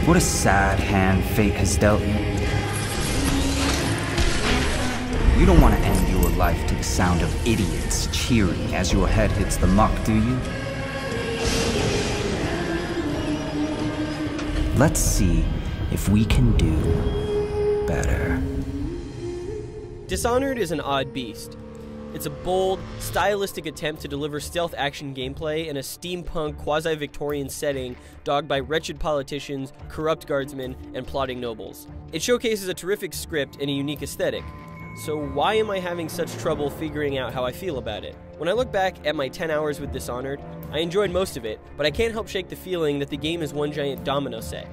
What a sad hand fate has dealt you. You don't want to end your life to the sound of idiots cheering as your head hits the muck, do you? Let's see if we can do better. Dishonored is an odd beast. It's a bold, stylistic attempt to deliver stealth action gameplay in a steampunk, quasi-Victorian setting dogged by wretched politicians, corrupt guardsmen, and plotting nobles. It showcases a terrific script and a unique aesthetic. So why am I having such trouble figuring out how I feel about it? When I look back at my 10 hours with Dishonored, I enjoyed most of it, but I can't help shake the feeling that the game is one giant domino set.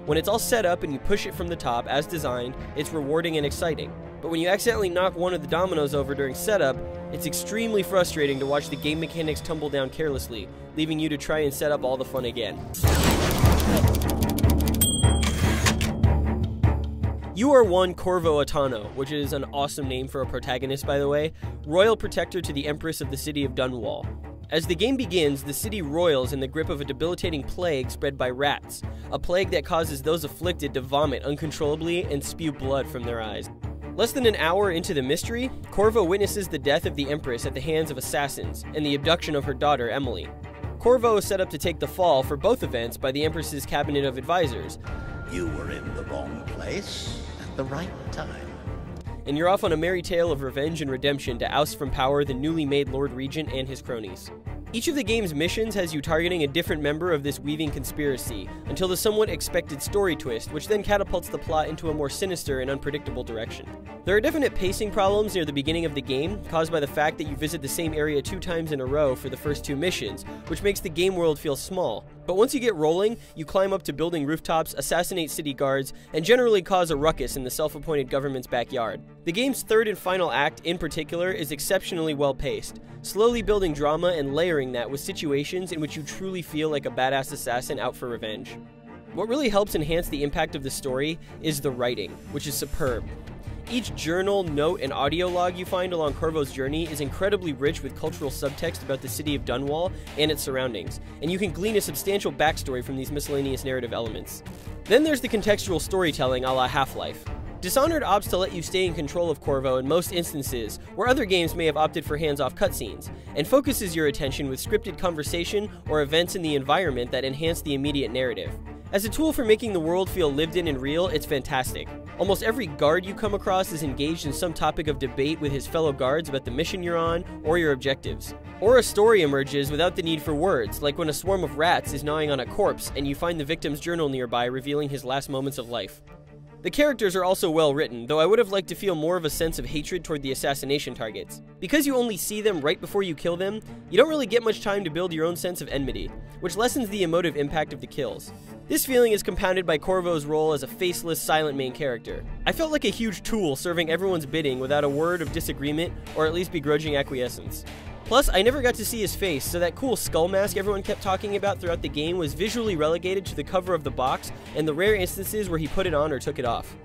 When it's all set up and you push it from the top as designed, it's rewarding and exciting. But when you accidentally knock one of the dominoes over during setup, it's extremely frustrating to watch the game mechanics tumble down carelessly, leaving you to try and set up all the fun again. You are one Corvo Attano, which is an awesome name for a protagonist, by the way, royal protector to the Empress of the city of Dunwall. As the game begins, the city roils in the grip of a debilitating plague spread by rats, a plague that causes those afflicted to vomit uncontrollably and spew blood from their eyes. Less than an hour into the mystery, Corvo witnesses the death of the Empress at the hands of assassins and the abduction of her daughter, Emily. Corvo is set up to take the fall for both events by the Empress's cabinet of advisors. You were in the wrong place at the right time. And you're off on a merry tale of revenge and redemption to oust from power the newly made Lord Regent and his cronies. Each of the game's missions has you targeting a different member of this weaving conspiracy, until the somewhat expected story twist, which then catapults the plot into a more sinister and unpredictable direction. There are definite pacing problems near the beginning of the game, caused by the fact that you visit the same area 2 times in a row for the first 2 missions, which makes the game world feel small. But once you get rolling, you climb up to building rooftops, assassinate city guards, and generally cause a ruckus in the self-appointed government's backyard. The game's third and final act, in particular, is exceptionally well paced, slowly building drama and layering that with situations in which you truly feel like a badass assassin out for revenge. What really helps enhance the impact of the story is the writing, which is superb. Each journal, note, and audio log you find along Corvo's journey is incredibly rich with cultural subtext about the city of Dunwall and its surroundings, and you can glean a substantial backstory from these miscellaneous narrative elements. Then there's the contextual storytelling a la Half-Life. Dishonored opts to let you stay in control of Corvo in most instances, where other games may have opted for hands-off cutscenes, and focuses your attention with scripted conversation or events in the environment that enhance the immediate narrative. As a tool for making the world feel lived in and real, it's fantastic. Almost every guard you come across is engaged in some topic of debate with his fellow guards about the mission you're on or your objectives. Or a story emerges without the need for words, like when a swarm of rats is gnawing on a corpse and you find the victim's journal nearby revealing his last moments of life. The characters are also well written, though I would have liked to feel more of a sense of hatred toward the assassination targets. Because you only see them right before you kill them, you don't really get much time to build your own sense of enmity, which lessens the emotive impact of the kills. This feeling is compounded by Corvo's role as a faceless, silent main character. I felt like a huge tool serving everyone's bidding without a word of disagreement or at least begrudging acquiescence. Plus, I never got to see his face, so that cool skull mask everyone kept talking about throughout the game was visually relegated to the cover of the box and the rare instances where he put it on or took it off.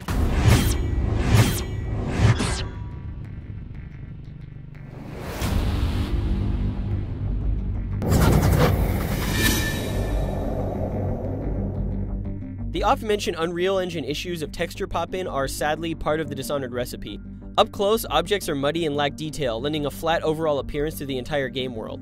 The oft-mentioned Unreal Engine issues of texture pop-in are sadly part of the Dishonored recipe. Up close, objects are muddy and lack detail, lending a flat overall appearance to the entire game world.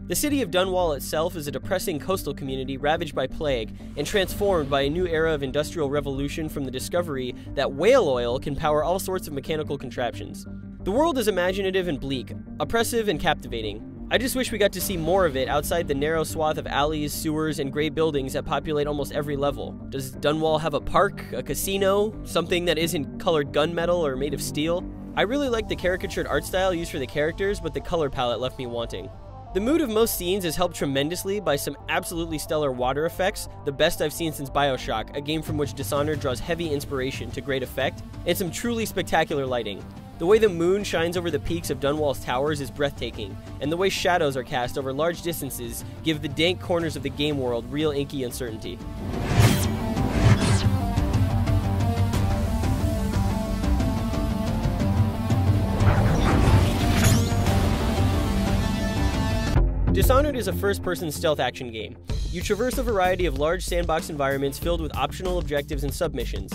The city of Dunwall itself is a depressing coastal community ravaged by plague and transformed by a new era of industrial revolution from the discovery that whale oil can power all sorts of mechanical contraptions. The world is imaginative and bleak, oppressive and captivating. I just wish we got to see more of it outside the narrow swath of alleys, sewers, and gray buildings that populate almost every level. Does Dunwall have a park, a casino, something that isn't colored gunmetal or made of steel? I really like the caricatured art style used for the characters, but the color palette left me wanting. The mood of most scenes is helped tremendously by some absolutely stellar water effects, the best I've seen since BioShock, a game from which Dishonored draws heavy inspiration to great effect, and some truly spectacular lighting. The way the moon shines over the peaks of Dunwall's towers is breathtaking, and the way shadows are cast over large distances give the dank corners of the game world real inky uncertainty. Dishonored is a first-person stealth action game. You traverse a variety of large sandbox environments filled with optional objectives and submissions.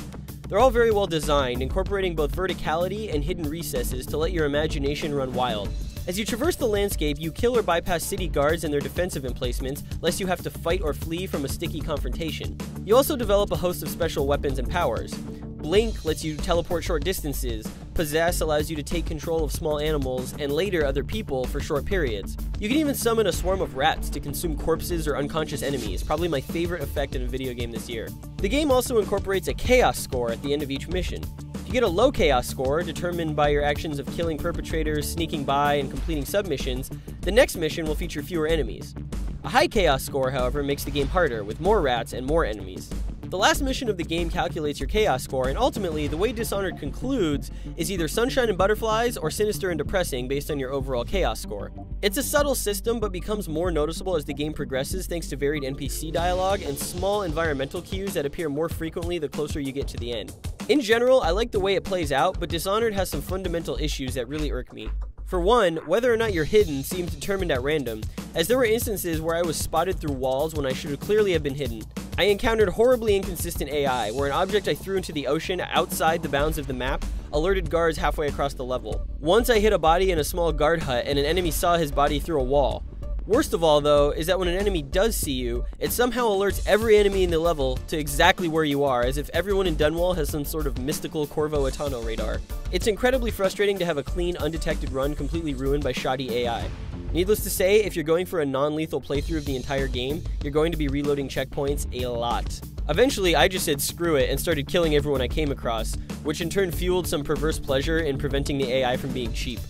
They're all very well designed, incorporating both verticality and hidden recesses to let your imagination run wild. As you traverse the landscape, you kill or bypass city guards and their defensive emplacements, lest you have to fight or flee from a sticky confrontation. You also develop a host of special weapons and powers. Blink lets you teleport short distances, Possess allows you to take control of small animals, and later other people for short periods. You can even summon a swarm of rats to consume corpses or unconscious enemies, probably my favorite effect in a video game this year. The game also incorporates a chaos score at the end of each mission. If you get a low chaos score, determined by your actions of killing perpetrators, sneaking by, and completing submissions, the next mission will feature fewer enemies. A high chaos score, however, makes the game harder, with more rats and more enemies. The last mission of the game calculates your chaos score, and ultimately, the way Dishonored concludes is either sunshine and butterflies or sinister and depressing based on your overall chaos score. It's a subtle system, but becomes more noticeable as the game progresses thanks to varied NPC dialogue and small environmental cues that appear more frequently the closer you get to the end. In general, I like the way it plays out, but Dishonored has some fundamental issues that really irk me. For one, whether or not you're hidden seems determined at random, as there were instances where I was spotted through walls when I should clearly have been hidden. I encountered horribly inconsistent AI, where an object I threw into the ocean outside the bounds of the map alerted guards halfway across the level. Once I hit a body in a small guard hut and an enemy saw his body through a wall. Worst of all, though, is that when an enemy does see you, it somehow alerts every enemy in the level to exactly where you are, as if everyone in Dunwall has some sort of mystical Corvo Atano radar. It's incredibly frustrating to have a clean, undetected run completely ruined by shoddy AI. Needless to say, if you're going for a non-lethal playthrough of the entire game, you're going to be reloading checkpoints a lot. Eventually, I just said screw it and started killing everyone I came across, which in turn fueled some perverse pleasure in preventing the AI from being cheap.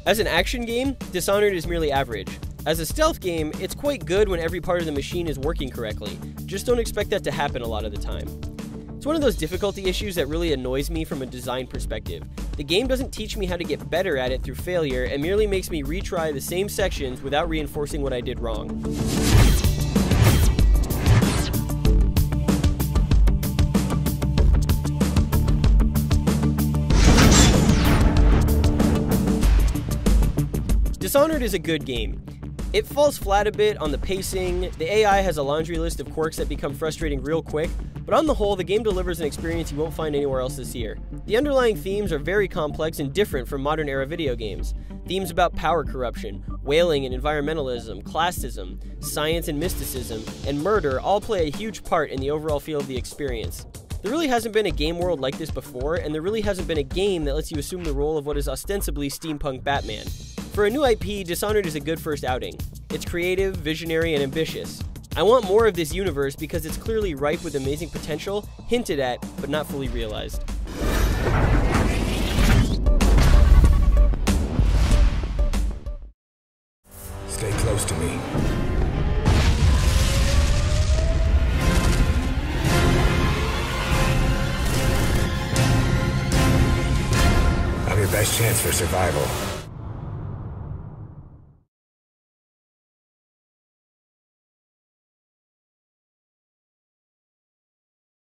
As an action game, Dishonored is merely average. As a stealth game, it's quite good when every part of the machine is working correctly. Just don't expect that to happen a lot of the time. It's one of those difficulty issues that really annoys me from a design perspective. The game doesn't teach me how to get better at it through failure and merely makes me retry the same sections without reinforcing what I did wrong. Dishonored is a good game. It falls flat a bit on the pacing, the AI has a laundry list of quirks that become frustrating real quick, but on the whole, the game delivers an experience you won't find anywhere else this year. The underlying themes are very complex and different from modern-era video games. Themes about power corruption, whaling and environmentalism, classism, science and mysticism, and murder all play a huge part in the overall feel of the experience. There really hasn't been a game world like this before, and there really hasn't been a game that lets you assume the role of what is ostensibly steampunk Batman. For a new IP, Dishonored is a good first outing. It's creative, visionary, and ambitious. I want more of this universe because it's clearly ripe with amazing potential, hinted at, but not fully realized. Stay close to me. I'm your best chance for survival.